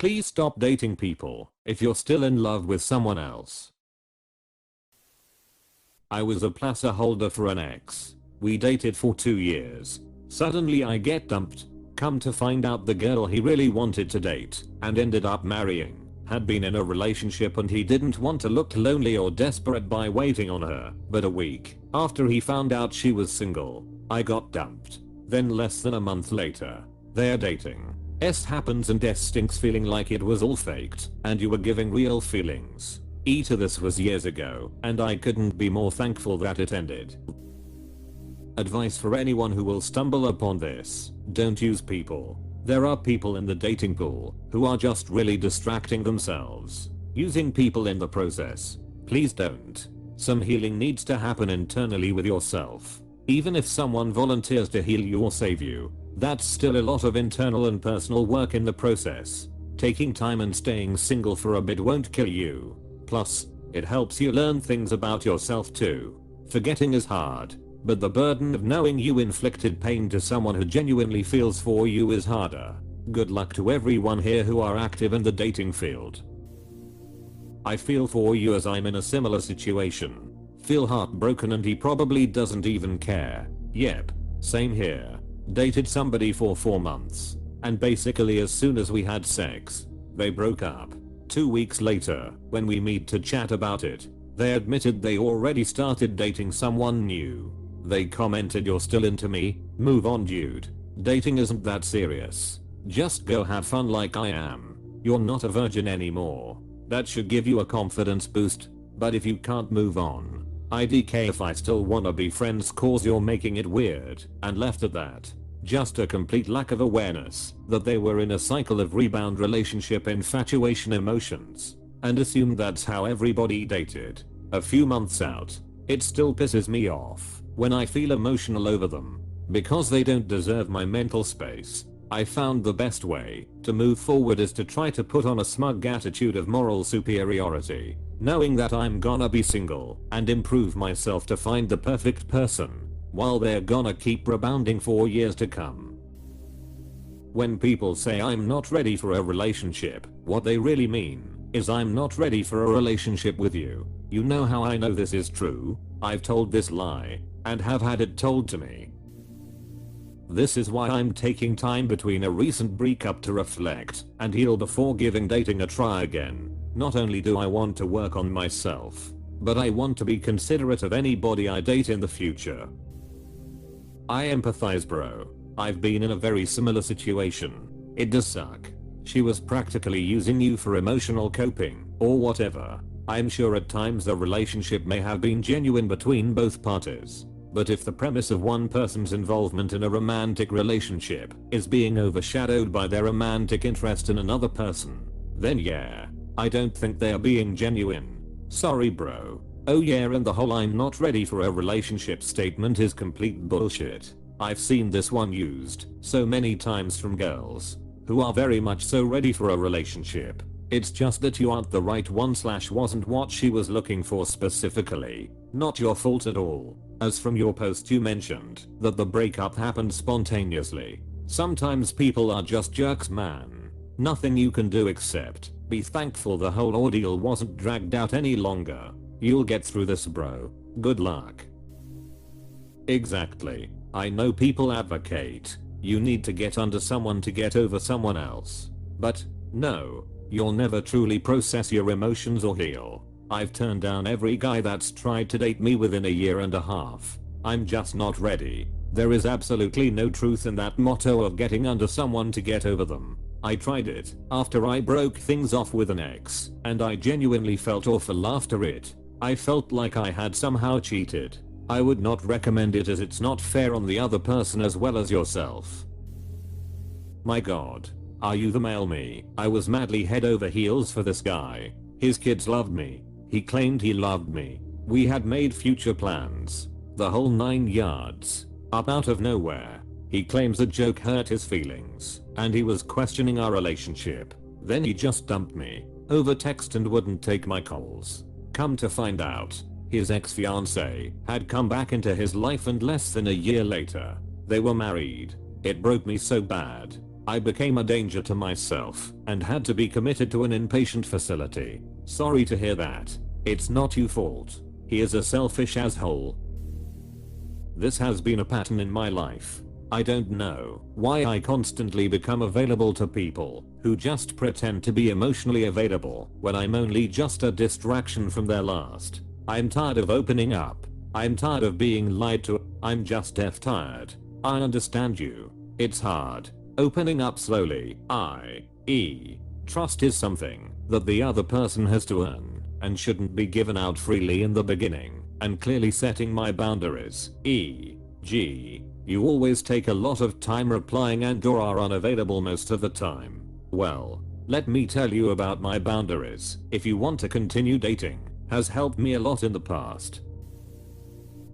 Please stop dating people if you're still in love with someone else. I was a placeholder for an ex. We dated for 2 years. Suddenly I get dumped. Come to find out the girl he really wanted to date and ended up marrying had been in a relationship, and he didn't want to look lonely or desperate by waiting on her. But a week after he found out she was single, I got dumped. Then less than a month later, they're dating. S happens and S stinks, feeling like it was all faked and you were giving real feelings. This was years ago and I couldn't be more thankful that it ended. Advice for anyone who will stumble upon this: don't use people. There are people in the dating pool who are just really distracting themselves, using people in the process. Please don't. Some healing needs to happen internally with yourself. Even if someone volunteers to heal you or save you, that's still a lot of internal and personal work in the process. Taking time and staying single for a bit won't kill you. Plus, it helps you learn things about yourself too. Forgetting is hard, but the burden of knowing you inflicted pain to someone who genuinely feels for you is harder. Good luck to everyone here who are active in the dating field. I feel for you, as I'm in a similar situation. Feel heartbroken, and he probably doesn't even care. Yep, same here. Dated somebody for 4 months, and basically as soon as we had sex, they broke up. 2 weeks later, when we meet to chat about it, they admitted they already started dating someone new. They commented, "You're still into me? Move on, dude. Dating isn't that serious. Just go have fun like I am. You're not a virgin anymore." That should give you a confidence boost. But if you can't move on, IDK if I still wanna be friends, cause you're making it weird. And left at that. Just a complete lack of awareness that they were in a cycle of rebound relationship infatuation emotions, and assumed that's how everybody dated. A few months out, it still pisses me off when I feel emotional over them, because they don't deserve my mental space. I found the best way to move forward is to try to put on a smug attitude of moral superiority, knowing that I'm gonna be single and improve myself to find the perfect person, while they're gonna keep rebounding for years to come. When people say I'm not ready for a relationship, what they really mean is I'm not ready for a relationship with you. You know how I know this is true? I've told this lie and have had it told to me. This is why I'm taking time between a recent breakup to reflect and heal before giving dating a try again. Not only do I want to work on myself, but I want to be considerate of anybody I date in the future. I empathize, bro. I've been in a very similar situation. It does suck. She was practically using you for emotional coping, or whatever. I'm sure at times the relationship may have been genuine between both parties. But if the premise of one person's involvement in a romantic relationship is being overshadowed by their romantic interest in another person, then yeah, I don't think they are being genuine. Sorry, bro. Oh yeah, and the whole "I'm not ready for a relationship" statement is complete bullshit. I've seen this one used so many times from girls who are very much so ready for a relationship. It's just that you aren't the right one / wasn't what she was looking for specifically. Not your fault at all. As from your post you mentioned that the breakup happened spontaneously. Sometimes people are just jerks, man. Nothing you can do except be thankful the whole ordeal wasn't dragged out any longer. You'll get through this, bro. Good luck. Exactly. I know people advocate you need to get under someone to get over someone else. But no, you'll never truly process your emotions or heal. I've turned down every guy that's tried to date me within a year and a half. I'm just not ready. There is absolutely no truth in that motto of getting under someone to get over them. I tried it after I broke things off with an ex, and I genuinely felt awful after it. I felt like I had somehow cheated. I would not recommend it, as it's not fair on the other person as well as yourself. My god. Are you the male me? I was madly head over heels for this guy. His kids loved me. He claimed he loved me. We had made future plans. The whole 9 yards. Up out of nowhere, he claims a joke hurt his feelings, and he was questioning our relationship. Then he just dumped me over text and wouldn't take my calls. Come to find out, his ex-fiancée had come back into his life, and less than a year later, they were married. It broke me so bad. I became a danger to myself and had to be committed to an inpatient facility. Sorry to hear that. It's not your fault. He is a selfish asshole. This has been a pattern in my life. I don't know why I constantly become available to people who just pretend to be emotionally available when I'm only just a distraction from their last. I'm tired of opening up. I'm tired of being lied to. I'm just tired. I understand you. It's hard. Opening up slowly. Trust is something that the other person has to earn and shouldn't be given out freely in the beginning, and clearly setting my boundaries. E.g. you always take a lot of time replying and/or are unavailable most of the time. Well, let me tell you about my boundaries. If you want to continue dating, has helped me a lot in the past.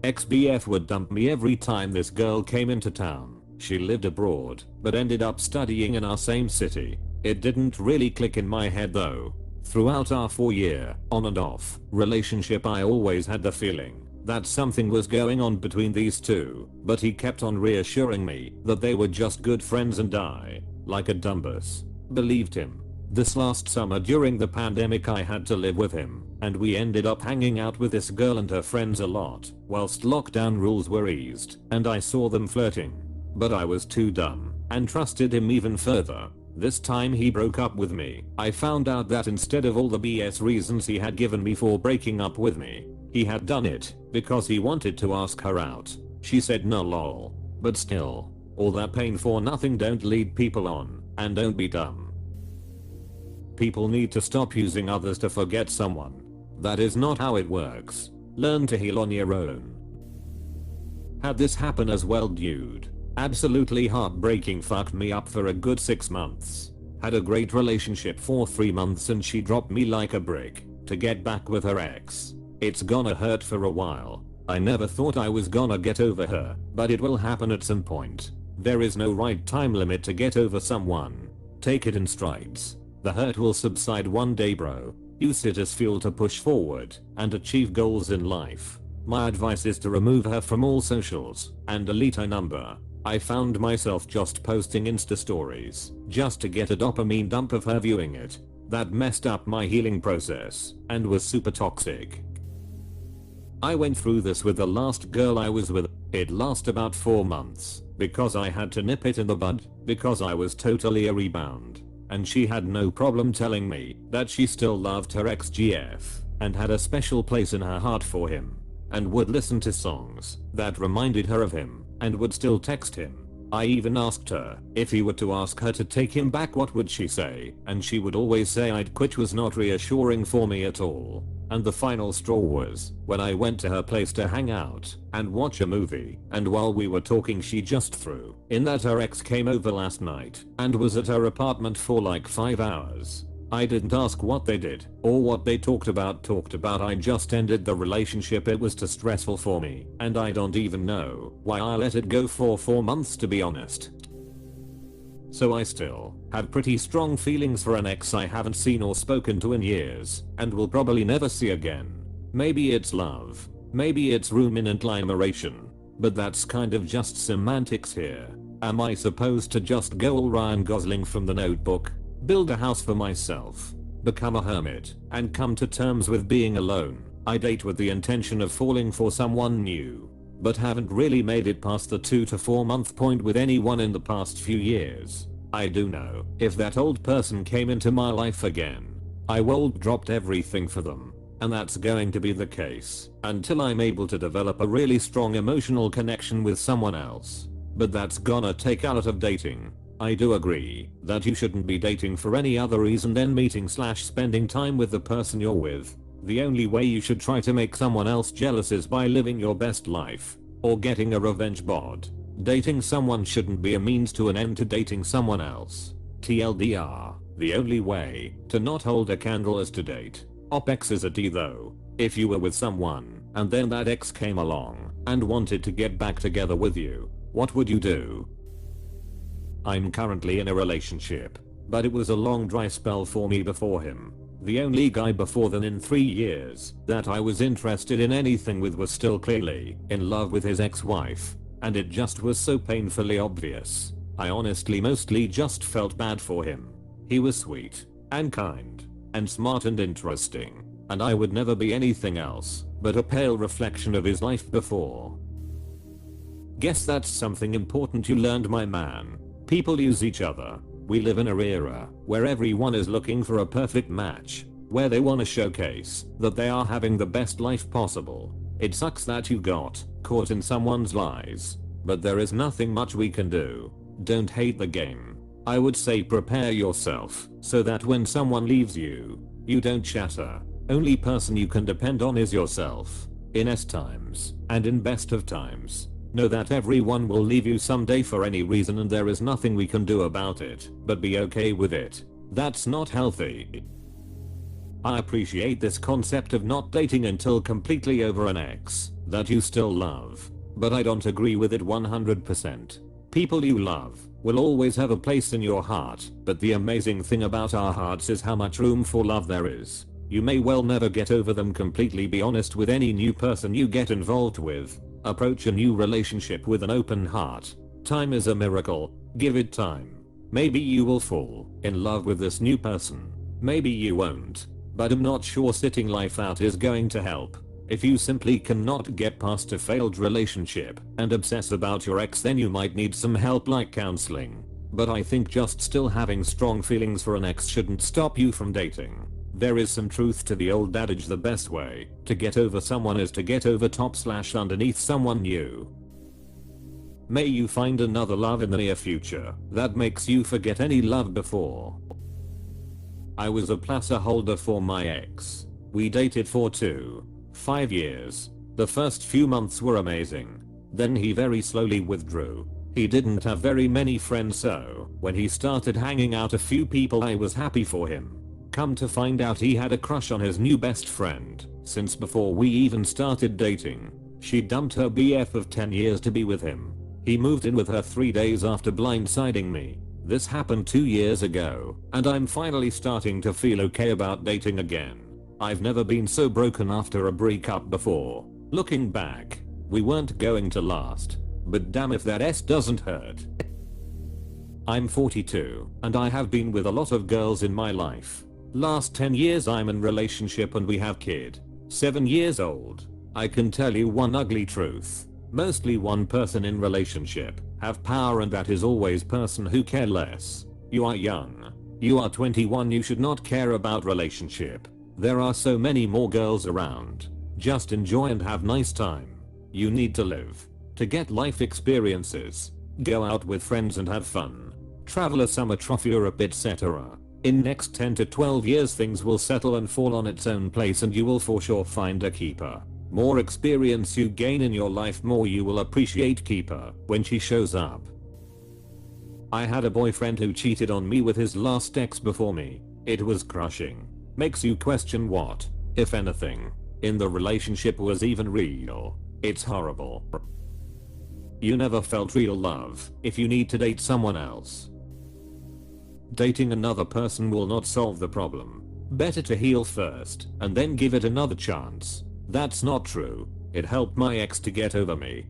Ex-BF would dump me every time this girl came into town. She lived abroad, but ended up studying in our same city. It didn't really click in my head though. Throughout our 4-year, on and off, relationship, I always had the feeling that something was going on between these two, but he kept on reassuring me that they were just good friends, and I, like a dumbass, believed him. This last summer during the pandemic I had to live with him, and we ended up hanging out with this girl and her friends a lot, whilst lockdown rules were eased, and I saw them flirting. But I was too dumb, and trusted him even further. This time he broke up with me. I found out that instead of all the BS reasons he had given me for breaking up with me, he had done it because he wanted to ask her out. She said no lol. But still, all that pain for nothing. Don't lead people on, and don't be dumb. People need to stop using others to forget someone. That is not how it works. Learn to heal on your own. Had this happen as well, dude. Absolutely heartbreaking, fucked me up for a good 6 months. Had a great relationship for 3 months and she dropped me like a brick to get back with her ex. It's gonna hurt for a while. I never thought I was gonna get over her, but it will happen at some point. There is no right time limit to get over someone. Take it in strides. The hurt will subside one day, bro. Use it as fuel to push forward and achieve goals in life. My advice is to remove her from all socials and delete her number. I found myself just posting Insta stories just to get a dopamine dump of her viewing it. That messed up my healing process and was super toxic. I went through this with the last girl I was with. It lasted about 4 months because I had to nip it in the bud because I was totally a rebound. And she had no problem telling me that she still loved her ex-GF and had a special place in her heart for him, and would listen to songs that reminded her of him, and would still text him. I even asked her if he were to ask her to take him back, what would she say, and she would always say I'd quit. Was not reassuring for me at all. And the final straw was when I went to her place to hang out and watch a movie, and while we were talking she just threw in that her ex came over last night and was at her apartment for like 5 hours. I didn't ask what they did or what they talked about. I just ended the relationship. It was too stressful for me, and I don't even know why I let it go for 4 months, to be honest. So I still have pretty strong feelings for an ex I haven't seen or spoken to in years and will probably never see again. Maybe it's love, maybe it's ruminant admiration, but that's kind of just semantics here. Am I supposed to just go all Ryan Gosling from The Notebook, build a house for myself, become a hermit, and come to terms with being alone? I date with the intention of falling for someone new, but haven't really made it past the 2 to 4 month point with anyone in the past few years. I do know if that old person came into my life again, I will dropped everything for them, and that's going to be the case until I'm able to develop a really strong emotional connection with someone else. But that's gonna take a lot of dating. I do agree that you shouldn't be dating for any other reason than meeting/spending time with the person you're with. The only way you should try to make someone else jealous is by living your best life or getting a revenge bod. Dating someone shouldn't be a means to an end to dating someone else. TLDR, the only way to not hold a candle is to date. OPEX is a D though. If you were with someone and then that ex came along and wanted to get back together with you, what would you do? I'm currently in a relationship, but it was a long dry spell for me before him. The only guy before then in 3 years that I was interested in anything with was still clearly in love with his ex-wife, and it just was so painfully obvious. I honestly mostly just felt bad for him. He was sweet and kind and smart and interesting, and I would never be anything else but a pale reflection of his life before. Guess that's something important you learned, my man. People use each other. We live in an era where everyone is looking for a perfect match, where they want to showcase that they are having the best life possible. It sucks that you got caught in someone's lies, but there is nothing much we can do. Don't hate the game. I would say prepare yourself so that when someone leaves you, you don't shatter. Only person you can depend on is yourself. In S times and in best of times, know that everyone will leave you someday for any reason and there is nothing we can do about it, but be okay with it. That's not healthy. I appreciate this concept of not dating until completely over an ex that you still love, but I don't agree with it 100%. People you love will always have a place in your heart, but the amazing thing about our hearts is how much room for love there is. You may well never get over them completely. Be honest with any new person you get involved with. Approach a new relationship with an open heart. Time is a miracle. Give it time. Maybe you will fall in love with this new person. Maybe you won't. But I'm not sure sitting life out is going to help. If you simply cannot get past a failed relationship and obsess about your ex, then you might need some help like counseling. But I think just still having strong feelings for an ex shouldn't stop you from dating. There is some truth to the old adage, the best way to get over someone is to get over top/underneath someone new. May you find another love in the near future that makes you forget any love before. I was a placeholder for my ex. We dated for 5 years. The first few months were amazing. Then he very slowly withdrew. He didn't have very many friends, so when he started hanging out a few people, I was happy for him. Come to find out, he had a crush on his new best friend since before we even started dating. She dumped her BF of 10 years to be with him. He moved in with her 3 days after blindsiding me. This happened 2 years ago, and I'm finally starting to feel okay about dating again. I've never been so broken after a breakup before. Looking back, we weren't going to last, but damn if that S doesn't hurt. I'm 42, and I have been with a lot of girls in my life. Last 10 years I'm in relationship and we have kid. 7 years old. I can tell you one ugly truth. Mostly one person in relationship have power, and that is always person who care less. You are young. You are 21, you should not care about relationship. There are so many more girls around. Just enjoy and have nice time. You need to live. To get life experiences. Go out with friends and have fun. Travel a summer, trophy Europe, etc. In next 10 to 12 years things will settle and fall on its own place, and you will for sure find a keeper. More experience you gain in your life, more you will appreciate keeper when she shows up. I had a boyfriend who cheated on me with his last ex before me. It was crushing. Makes you question what, if anything, in the relationship was even real. It's horrible. You never felt real love if you need to date someone else. Dating another person will not solve the problem. Better to heal first and then give it another chance. That's not true. It helped my ex to get over me.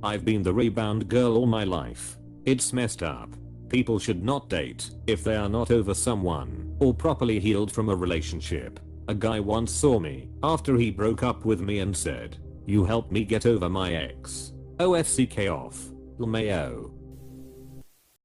I've been the rebound girl all my life. It's messed up. People should not date if they are not over someone or properly healed from a relationship. A guy once saw me after he broke up with me and said, "You helped me get over my ex." OFCK off. LMAO.